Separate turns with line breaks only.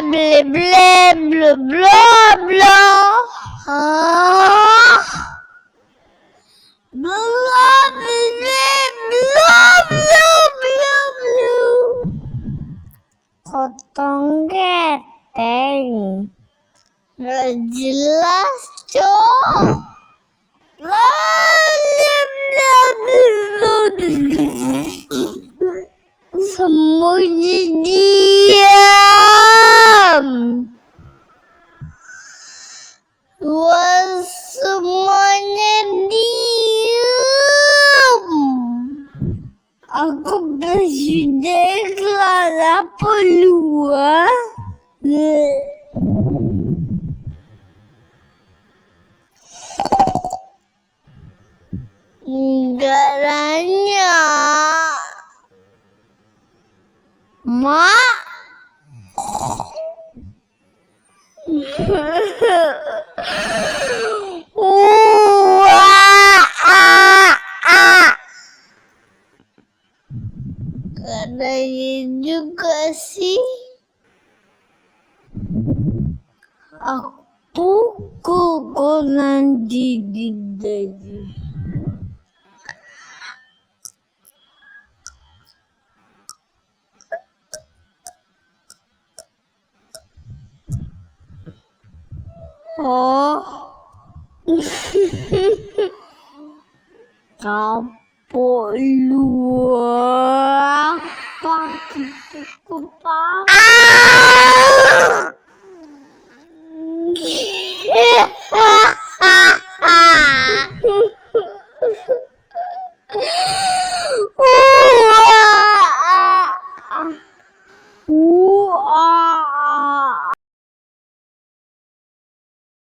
bla bla bla bla bla. Bla bla bla bla bla bla. Potong keteng. Nggak jelas, Cok. Bla bla bla bla. Semuanya diam. Semuanya diam. Aku presiden Clara Pelua. Enggak nanya. Mak. Katanya juga sih. Aku kok nanti jadi. Oh. Kapok luar. Pakai kepala.